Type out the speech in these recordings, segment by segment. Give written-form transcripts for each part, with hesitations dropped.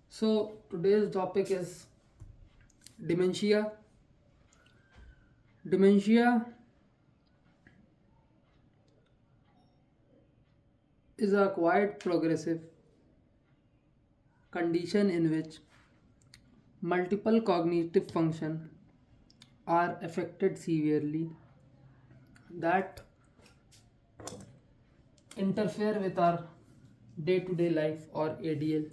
So today's topic is dementia. Dementia is a quite progressive condition in which multiple cognitive function are affected severely that interfere with our day-to-day life or ADL.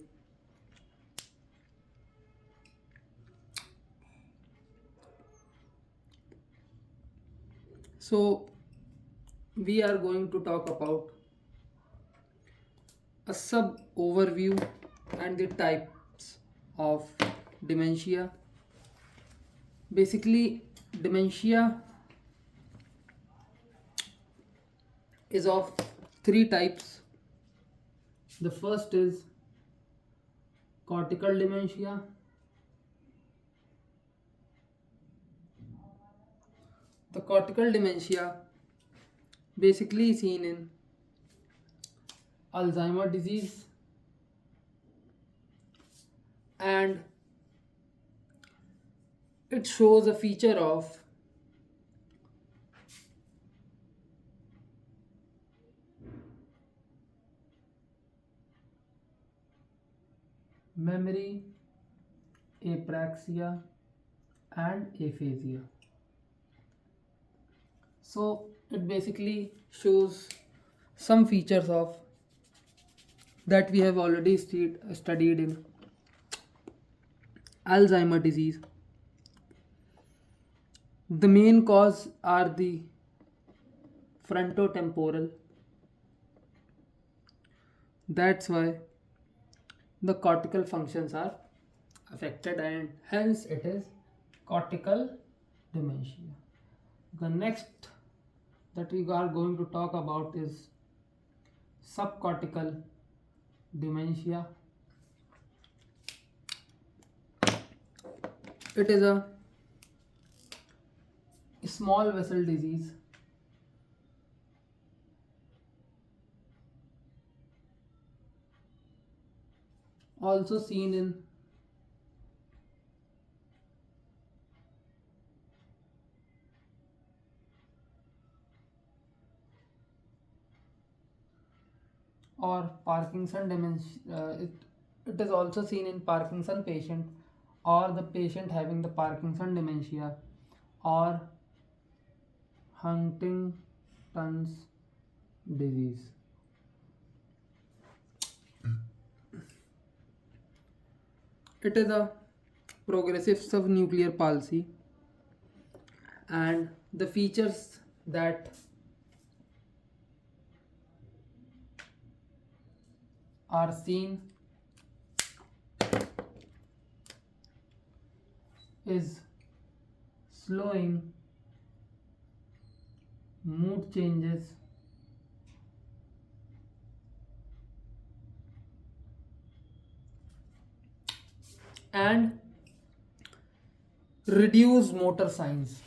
So we are going to talk about a sub overview and the types of dementia. Basically, dementia is of three types. The first is cortical dementia. The cortical dementia basically seen in Alzheimer disease, and it shows a feature of memory, apraxia, and aphasia. So it basically shows some features of that we have already studied in Alzheimer disease. The main cause are the frontotemporal. That's why the cortical functions are affected, and hence it is cortical dementia. The next that we are going to talk about is subcortical dementia. It is a small vessel disease, also seen in or Parkinson dementia. It is also seen in Parkinson patient or the patient having the Parkinson dementia or Huntington's disease. It is a progressive subnuclear palsy, and the features that are seen is slowing, mood changes, and reduced motor signs.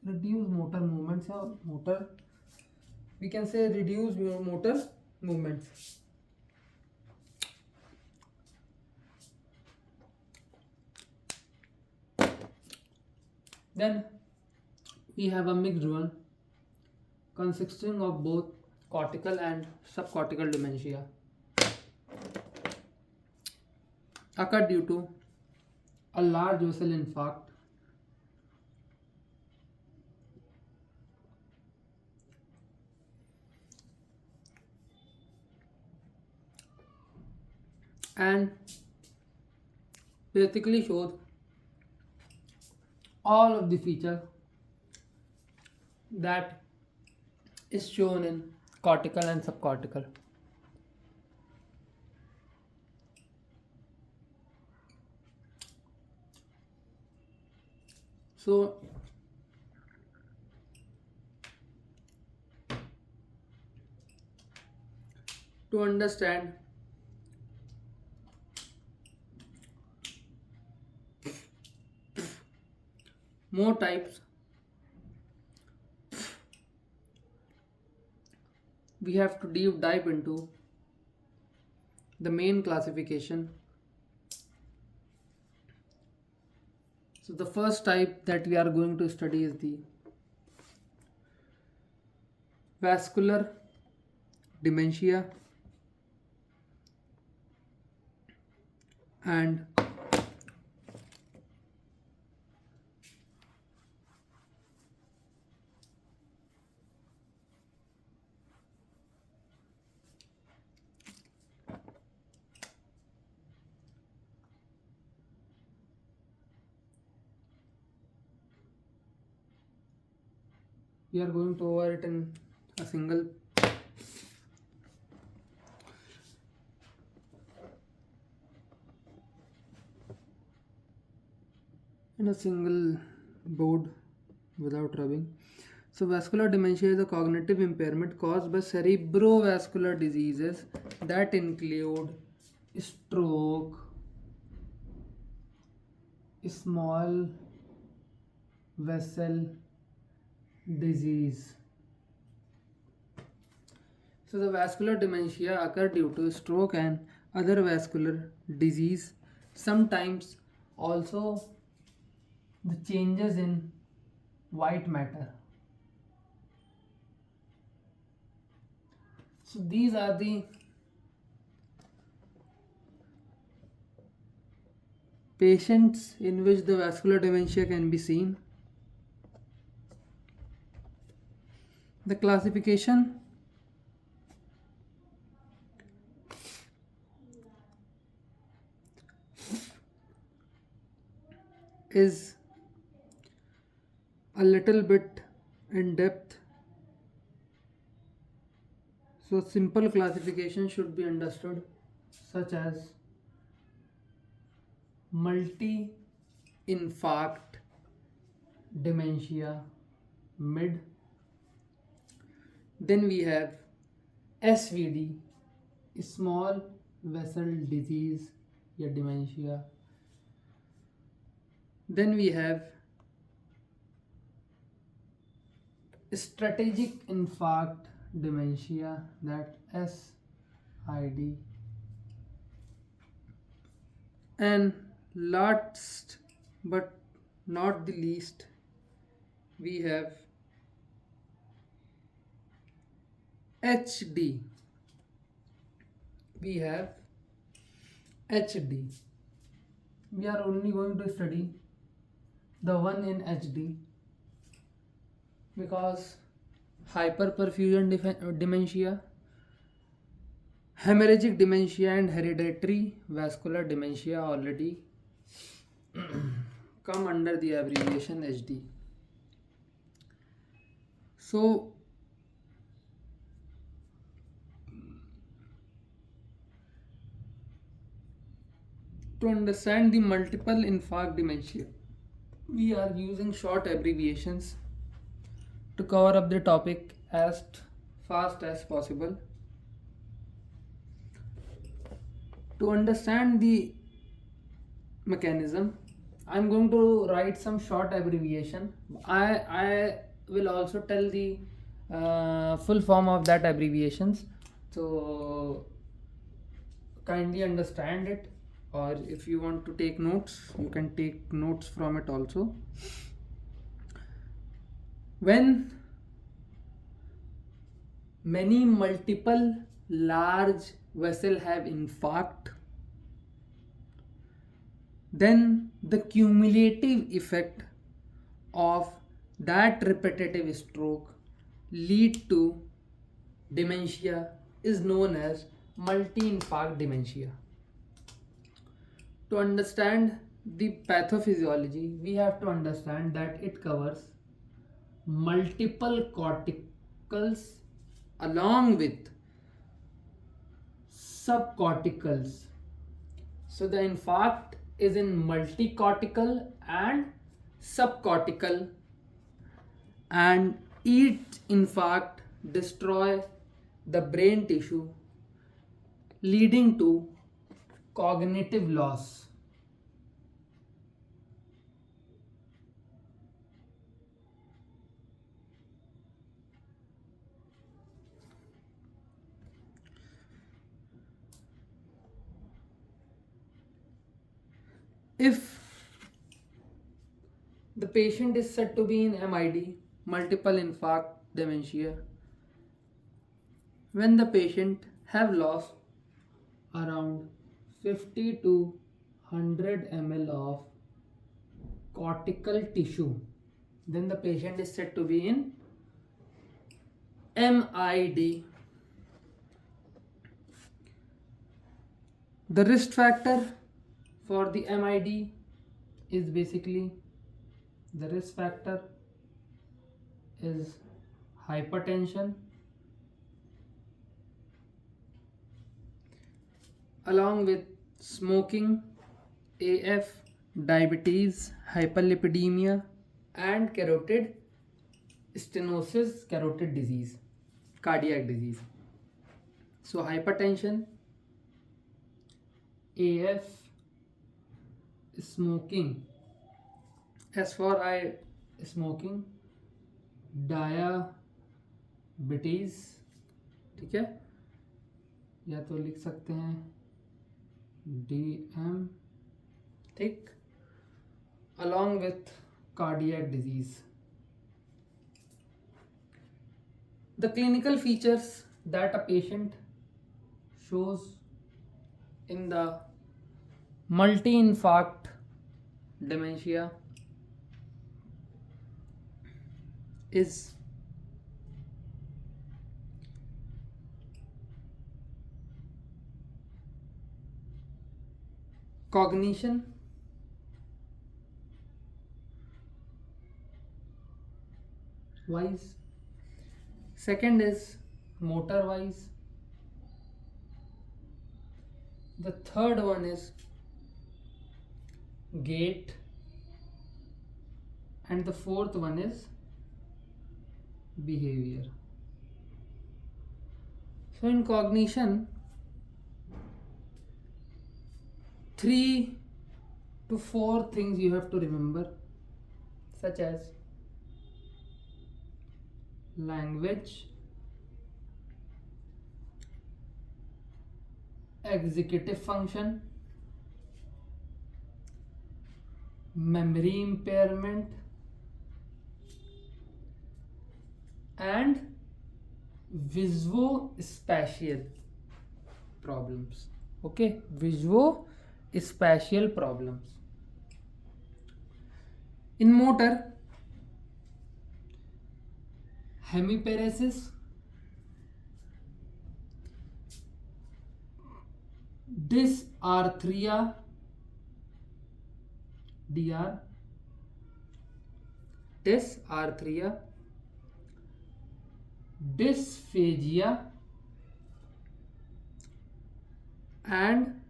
Reduced motor movements or motor, we can say reduced motor movements. Then we have a mixed one consisting of both cortical and subcortical dementia occur due to a large vessel infarct, and basically shows all of the features that is shown in cortical and subcortical. So to understand more types, we have to deep dive into the main classification. So the first type that we are going to study is the vascular dementia, and we are going to over it a single in a single board without rubbing. So vascular dementia is a cognitive impairment caused by cerebrovascular diseases that include stroke, small vessel disease. So the vascular dementia occur due to stroke and other vascular disease. Sometimes also the changes in white matter. So these are the patients in which the vascular dementia can be seen. The classification is a little bit in depth. So simple classification should be understood, such as multi-infarct dementia mid. Then we have SVD, small vessel disease या dementia. Then we have strategic infarct dementia, that SID. And last but not the least, we have HD. We have HD. We are only going to study the one in HD because hyperperfusion dementia, hemorrhagic dementia, and hereditary vascular dementia already come under the abbreviation HD. So to understand the multiple infarct dementia, we are using short abbreviations to cover up the topic as fast as possible. To understand the mechanism, I'm going to write some short abbreviation. I will also tell the full form of that abbreviations. So kindly understand it, or if you want to take notes, you can take notes from it also. When many multiple large vessel have infarct, then the cumulative effect of that repetitive stroke lead to dementia is known as multi-infarct dementia. To understand the pathophysiology, we have to understand that it covers multiple corticals along with subcorticals. So the infarct is in multicortical and subcortical, and each infarct destroy the brain tissue, leading to cognitive loss. If the patient is said to be in MID, multiple infarct dementia, when the patient have lost around 50 to 100 ml of cortical tissue, then the patient is said to be in MID. The risk factor for the MID is basically the risk factor is hypertension along with smoking, AF, diabetes, hyperlipidemia, and carotid stenosis, carotid disease, cardiac disease. So hypertension, AF, smoking. As for smoking, diabetes, ठीक है, या तो लिख सकते हैं DM, ठीक, along with cardiac disease. The clinical features that a patient shows in the multi-infarct dementia is cognition, wise. Second is motor wise. The third one is gait, and the fourth one is behavior. So in cognition, 3 to 4 things you have to remember, such as language, executive function, memory impairment, and visuospatial problems. Okay, visuospatial problems. In motor, hemiparesis, dysarthria, DR, dysarthria, dysphagia, and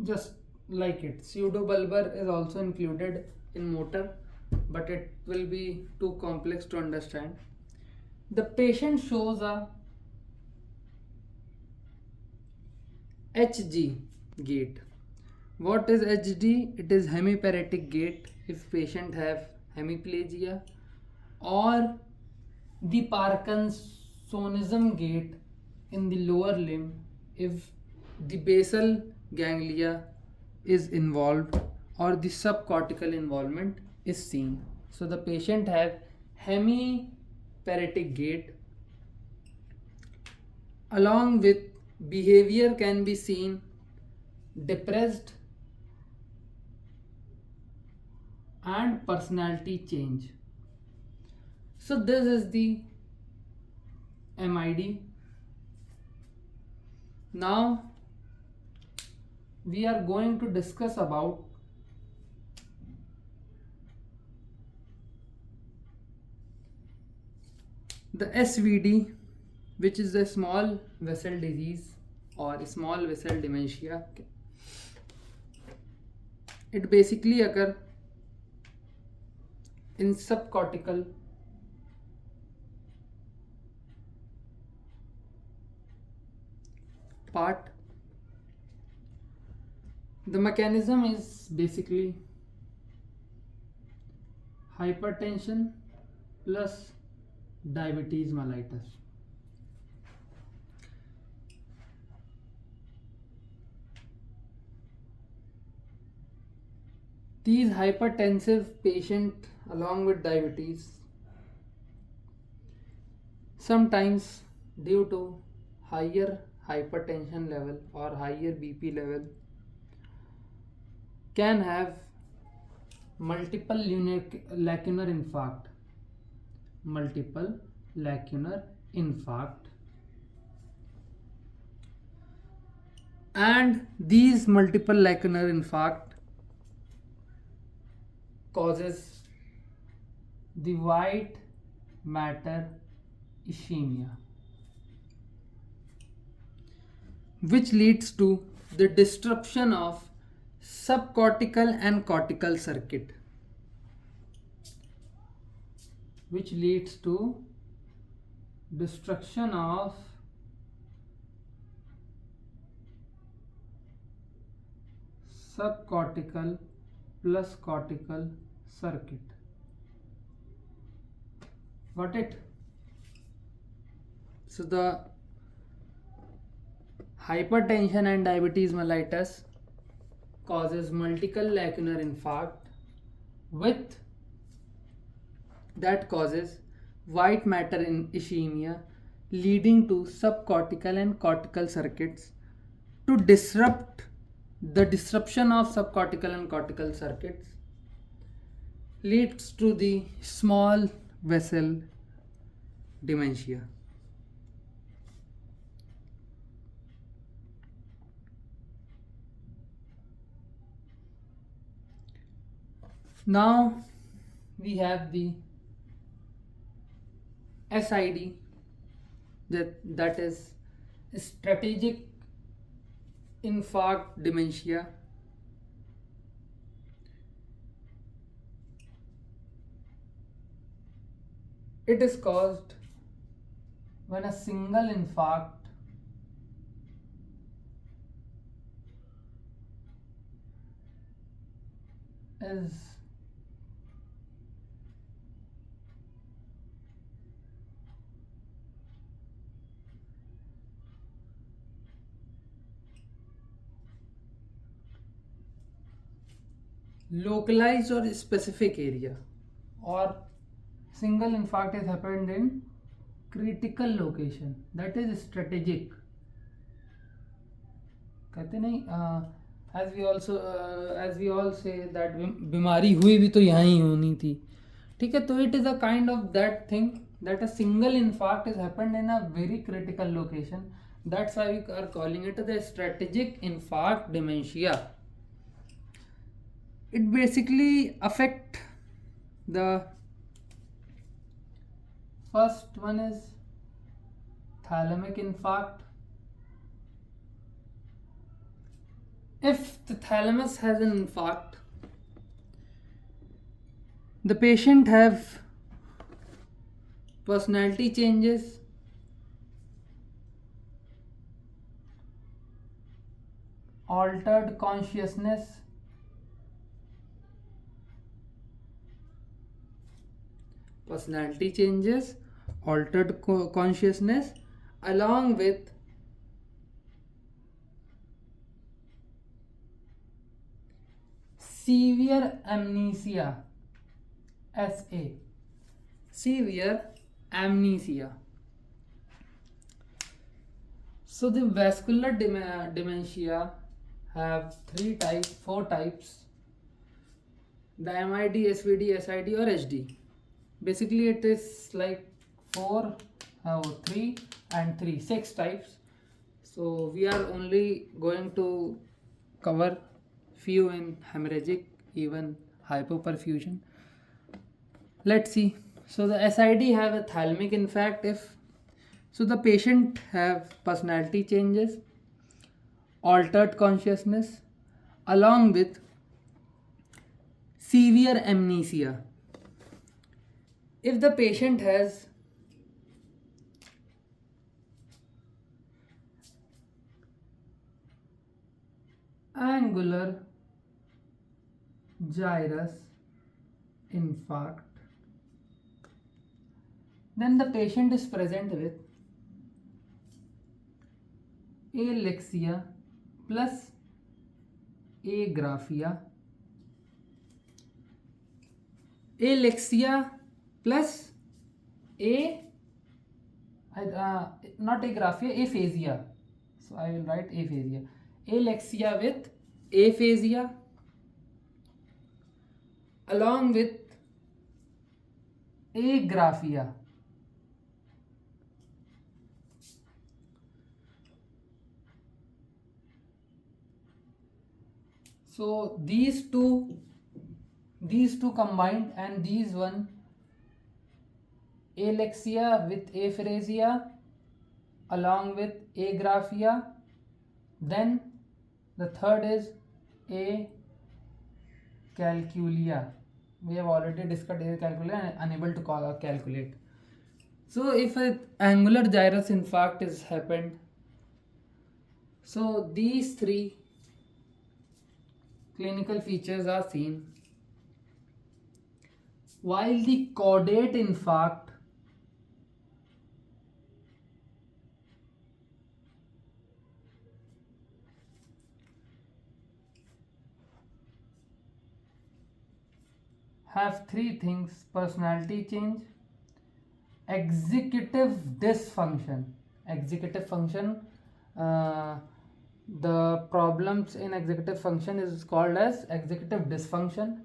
just like it, pseudobulbar is also included in motor, but it will be too complex to understand. The patient shows a HG gait. What is HD? It is hemiparetic gait if patient have hemiplegia, or the Parkinsonism gait in the lower limb if the basal ganglia is involved or the subcortical involvement is seen. So the patient have hemiparetic gait. Along with behavior can be seen depressed and personality change. So this is the MID. Now we are going to discuss about the SVD, which is the small vessel disease or small vessel dementia. It basically occurs in subcortical part. The mechanism is basically hypertension plus diabetes mellitus. These hypertensive patient along with diabetes, sometimes due to higher hypertension level or higher BP level, can have multiple lacunar infarct. Multiple lacunar infarct. And these multiple lacunar infarct causes the white matter ischemia, which leads to the disruption of subcortical and cortical circuit, which leads to destruction of subcortical plus cortical circuit. Got it? So the hypertension and diabetes mellitus causes multiple lacunar infarct, with that causes white matter in ischemia, leading to subcortical and cortical circuits. To disrupt the disruption of subcortical and cortical circuits leads to the small vessel dementia. Now we have the SID, that is strategic infarct dementia. It is caused when a single infarct is localized or specific area, or single infarct is happened in critical location, that is strategic. कहते नहीं, as we all say that बीमारी हुई भी तो यहाँ ही होनी थी, ठीक है. तो it is a kind of that thing, that a single infarct is happened in a very critical location. That's why we are calling it the strategic infarct dementia. It basically affect the first one is thalamic infarct. If the thalamus has an infarct, the patient have personality changes, altered consciousness, personality changes, altered consciousness, along with severe amnesia, SA, severe amnesia. So the vascular dementia have 4 types: the MID, SVD, SID or HD. Basically it is like 3 and 3, 6 types. So we are only going to cover few in hemorrhagic, even hypoperfusion. Let's see. So the SID have a thalamic infarct. So the patient have personality changes, altered consciousness, along with severe amnesia. If the patient has angular gyrus infarct, Then the patient is present with alexia plus agraphia, alexia plus a not agraphia, aphasia. So I will write aphasia. Alexia with aphasia along with agraphia. So these two combined, and these one, alexia with aphasia along with agraphia. Then the third is acalculia. We have already discussed acalculia and unable to calculate. So if an angular gyrus infarct is happened, so these three clinical features are seen, while the caudate infarct have three things: personality change, executive dysfunction. Executive function, the problems in executive function is called as executive dysfunction,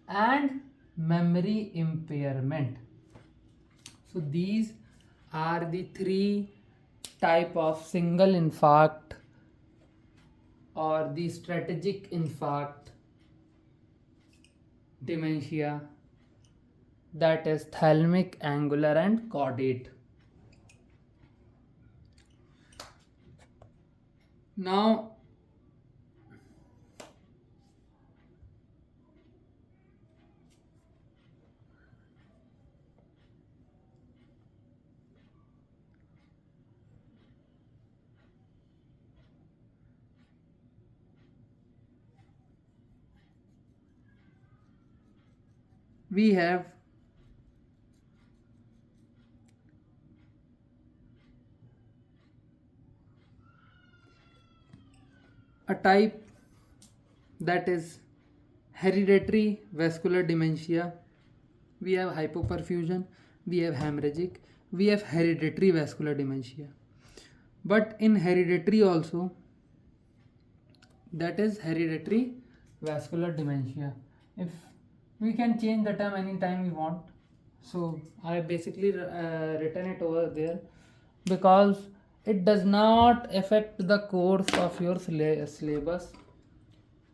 and memory impairment. So these are the three type of single infarct or the strategic infarct dementia, that is thalamic, angular and caudate. Now we have a type that is hereditary vascular dementia. We have hypoperfusion, we have hemorrhagic, we have hereditary vascular dementia. But in hereditary also, that is hereditary vascular dementia. If we can change the term anytime we want, so I basically written it over there because it does not affect the course of your syllabus.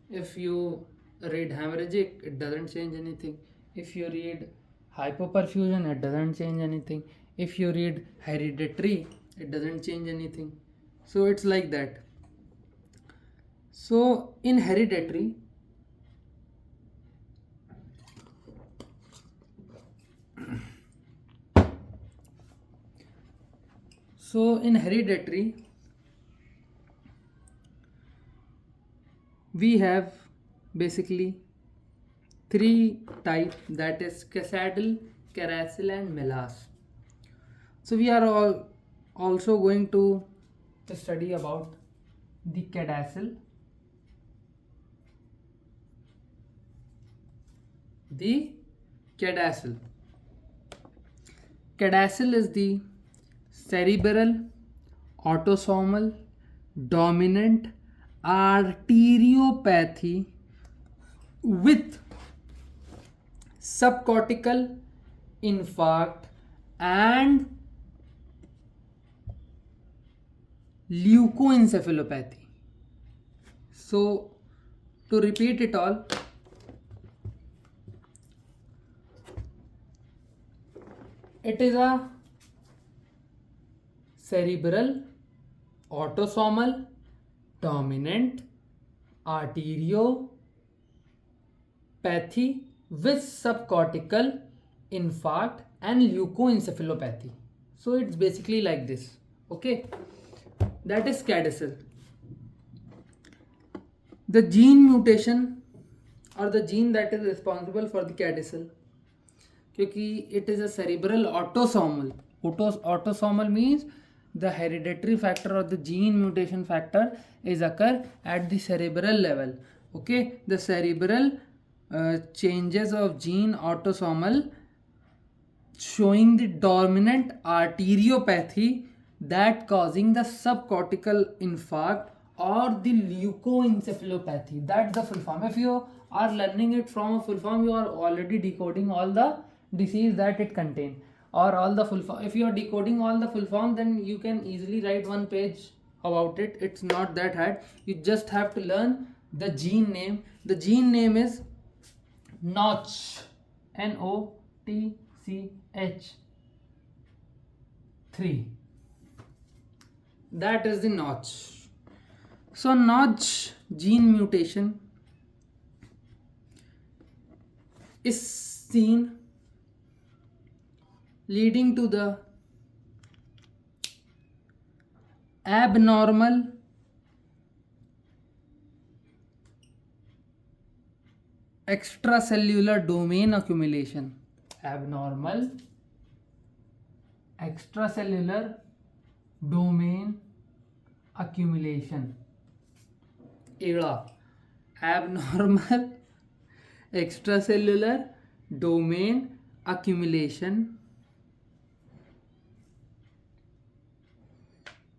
If you read hemorrhagic, it doesn't change anything. If you read hypoperfusion, it doesn't change anything. If you read hereditary, it doesn't change anything. So it's like that. So in hereditary, we have basically three types, that is Casadal, Caracil and Melas. So we are all also going to study about the Cadacil, the Cadacil. Cadacil is the cerebral autosomal dominant arteriopathy with subcortical infarct and leukoencephalopathy. So to repeat it all, it is a cerebral autosomal dominant arteriopathy with subcortical infarct and leukoencephalopathy. So it's basically like this. Okay, that is Cadacil. The gene mutation or the gene that is responsible for the Cadacil, क्योंकि it is a cerebral autosomal. Autosomal means the hereditary factor or the gene mutation factor is occur at the cerebral level. Okay, the cerebral changes of gene autosomal showing the dominant arteriopathy that causing the subcortical infarct or the leukoencephalopathy. That's the full form. If you are learning it from a full form, you are already decoding all the disease that it contain, or all the full form. If you are decoding all the full form, then you can easily write one page about it. It's not that hard. You just have to learn the gene name. The gene name is notch, NOTCH 3. That is the notch. So notch gene mutation is seen leading to the abnormal extracellular domain accumulation. Abnormal extracellular domain accumulation. ERA. Abnormal extracellular domain accumulation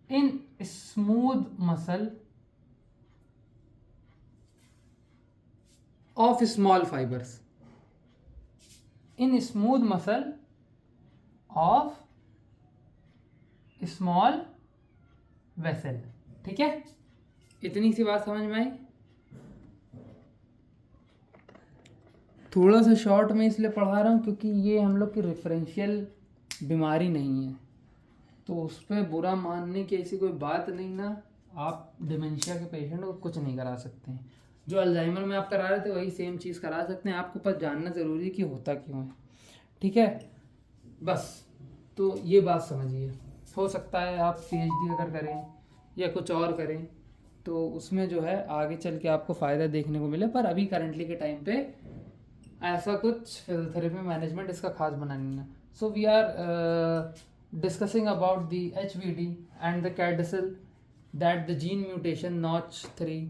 in smooth muscle of small fibers. In smooth muscle of small vessel. ठीक है, इतनी सी बात समझ में आई. थोड़ा सा short में इसलिए पढ़ा रहा हूँ क्योंकि ये हम लोग की रेफरेंशियल बीमारी नहीं है, तो उस पर बुरा मानने की ऐसी कोई बात नहीं ना. आप डिमेंशिया के पेशेंट को कुछ नहीं करा सकते हैं. जो अल्जाइमर में आप करा रहे थे वही सेम चीज़ करा सकते हैं. आपको बस जानना ज़रूरी है कि होता क्यों है. ठीक है, बस तो ये बात समझिए. हो सकता है आप PhD अगर करें या कुछ और करें तो उसमें जो है आगे चल के आपको फ़ायदा देखने को मिले, पर अभी करंटली के टाइम पे ऐसा कुछ फिजियोथेरेपी मैनेजमेंट इसका खास बना नहीं है. So we are discussing about the HVD and the cadasal, that the gene mutation notch 3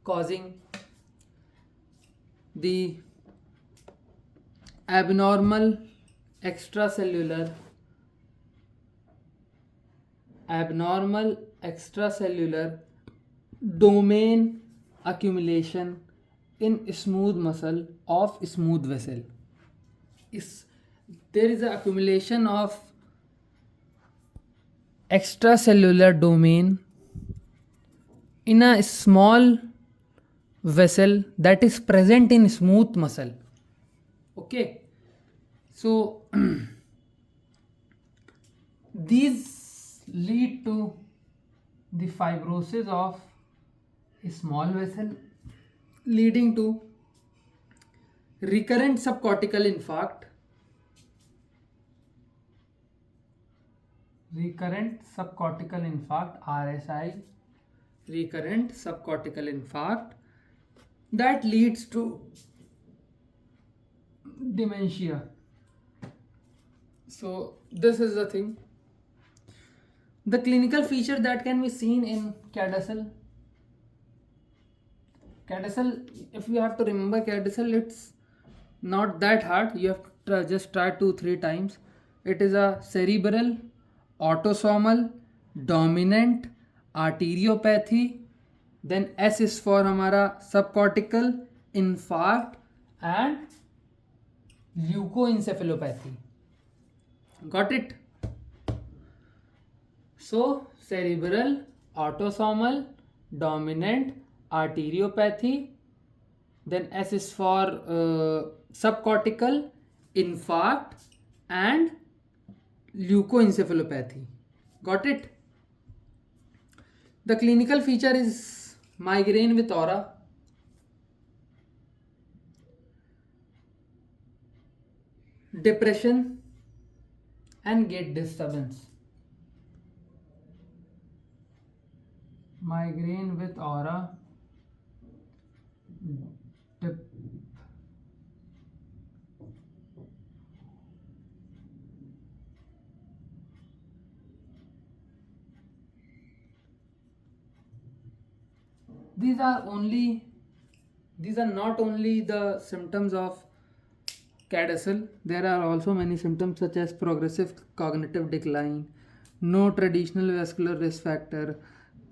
causing the abnormal extracellular domain accumulation in smooth muscle of smooth vessel. There is an accumulation of extracellular domain in a small vessel that is present in smooth muscle. Okay, so these lead to the fibrosis of a small vessel, leading to recurrent subcortical infarct, RSI, recurrent subcortical infarct that leads to dementia. So this is the thing. The clinical feature that can be seen in cadasal, if you have to remember cadasal, it's not that hard. You have to just try 2-3 times. It is a cerebral autosomal dominant arteriopathy. Then S is for हमारा subcortical infarct and leukoencephalopathy. Got it? So cerebral autosomal dominant arteriopathy, then S is for subcortical infarct and leukoencephalopathy. Got it? The clinical feature is migraine with aura, depression and gait disturbance. Migraine with aura, these are only these are not only the symptoms of CADSL. There are also many symptoms such as progressive cognitive decline, no traditional vascular risk factor,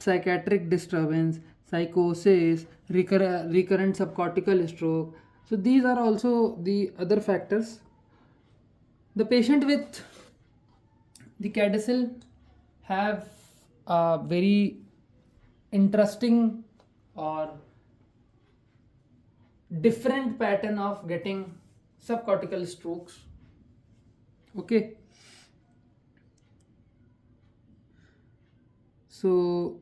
psychiatric disturbance, psychosis, recurrent subcortical stroke. So these are also the other factors. The patient with the CADSL have a very interesting or different pattern of getting subcortical strokes. Okay, so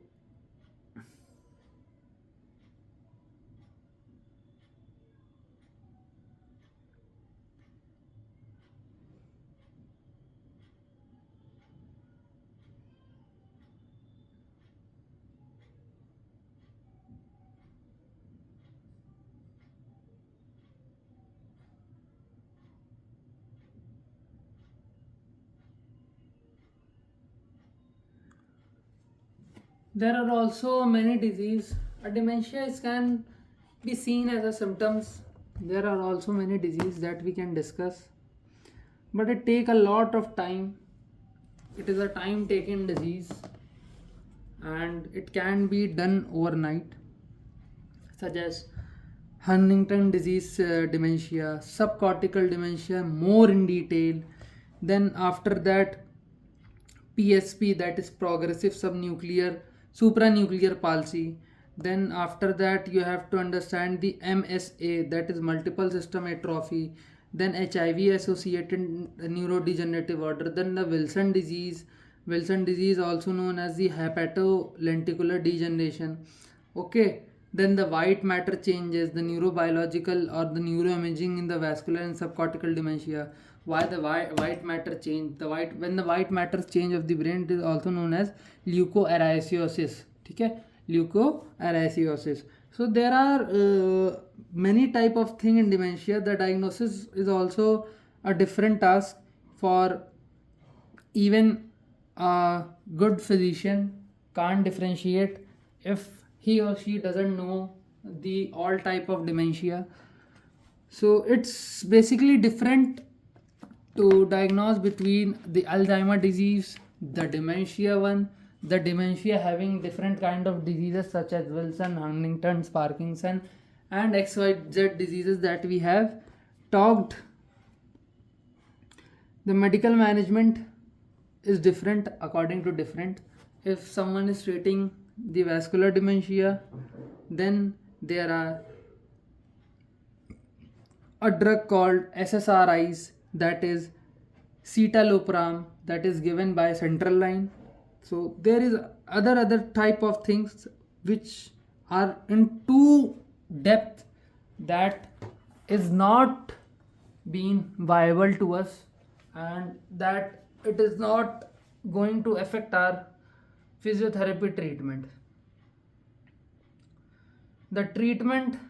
there are also many disease. A dementia can be seen as a symptoms. There are also many disease that we can discuss, but it take a lot of time. It is a time taken disease, and it can be done overnight, such as Huntington disease dementia, subcortical dementia, more in detail. Then after that, PSP, that is progressive subnuclear supranuclear palsy. Then after that you have to understand the MSA, that is multiple system atrophy. Then HIV associated neurodegenerative order. Then the Wilson disease also known as the hepatolenticular degeneration. Okay, then the white matter changes, the neurobiological or the neuroimaging in the vascular and subcortical dementia. Why the white matter change? The white When the white matter change of the brain, it is also known as leukoarasiosis. Okay, leukoarasiosis. So there are many type of thing in dementia. The diagnosis is also a different task for even a good physician can't differentiate if he or she doesn't know the all type of dementia. So it's basically different to diagnose between the Alzheimer disease, the dementia one, the dementia having different kind of diseases such as Wilson, Huntington's, Parkinson, and XYZ diseases that we have talked. The medical management is different according to different. If someone is treating the vascular dementia, then there are a drug called SSRIs, that is citalopram, that is given by central line. So there is other type of things which are in too depth that is not being viable to us, and that it is not going to affect our physiotherapy treatment. The treatment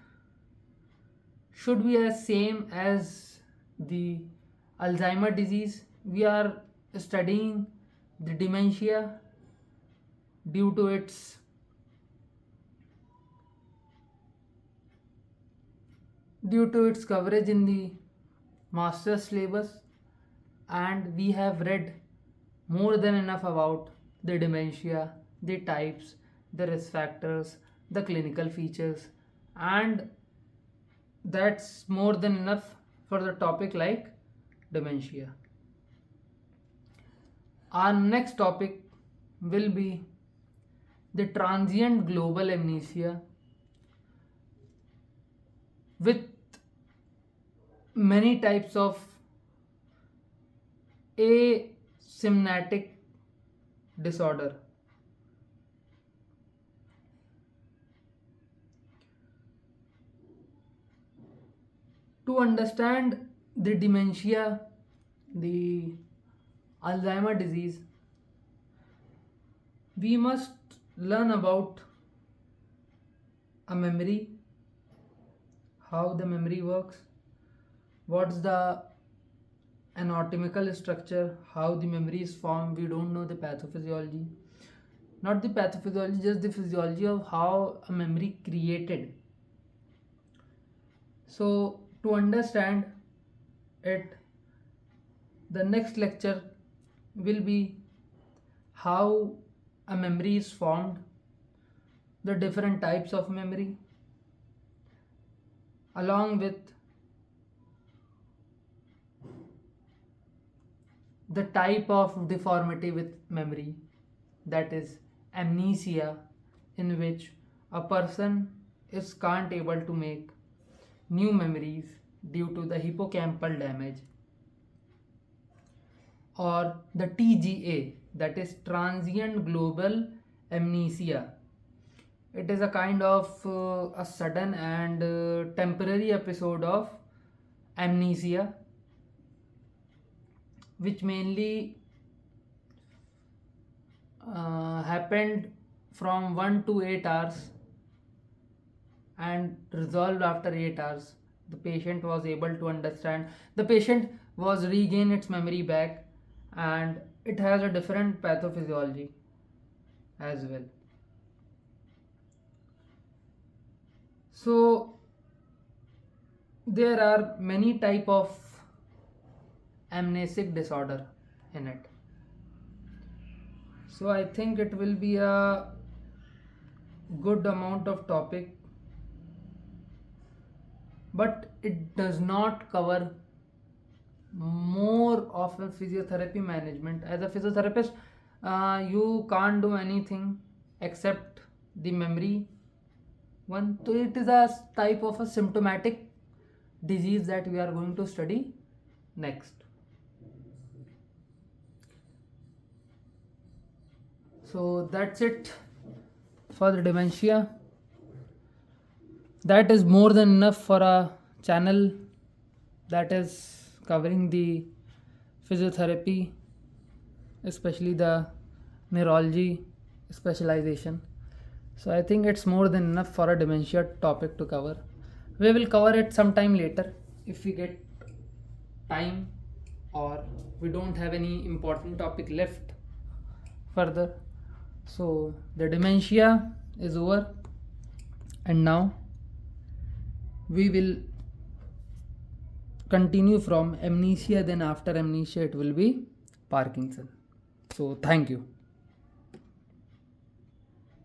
should be as same as the Alzheimer disease. We are studying the dementia due to its coverage in the master's syllabus, and we have read more than enough about the dementia, the types, the risk factors, the clinical features, and that's more than enough for the topic like dementia. Our next topic will be the transient global amnesia with many types of asymptomatic disorder. To understand the dementia, the Alzheimer disease, we must learn about a memory, how the memory works, what's the anatomical structure, how the memory is formed. We don't know the pathophysiology. not the pathophysiology, just the physiology of how a memory created. So to understand it, the next lecture will be how a memory is formed, the different types of memory, along with the type of deformity with memory, that is amnesia, in which a person is can't able to make new memories due to the hippocampal damage, or the TGA, that is transient global amnesia. It is a kind of a sudden and temporary episode of amnesia, which mainly happened from 1 to 8 hours and resolved after 8 hours. The patient was able to understand, the patient was regain its memory back, and it has a different pathophysiology as well. So there are many type of amnesic disorder in it. So I think it will be a good amount of topic, but it does not cover more of a physiotherapy management. As a physiotherapist, you can't do anything except the memory one. So it is a type of a symptomatic disease that we are going to study next. So that's it for the dementia. That is more than enough for a channel that is covering the physiotherapy, especially the neurology specialization. So I think it's more than enough for a dementia topic to cover. We will cover it sometime later if we get time, or we don't have any important topic left further. So the dementia is over, and now we will continue from amnesia. Then after amnesia it will be Parkinson. So thank you.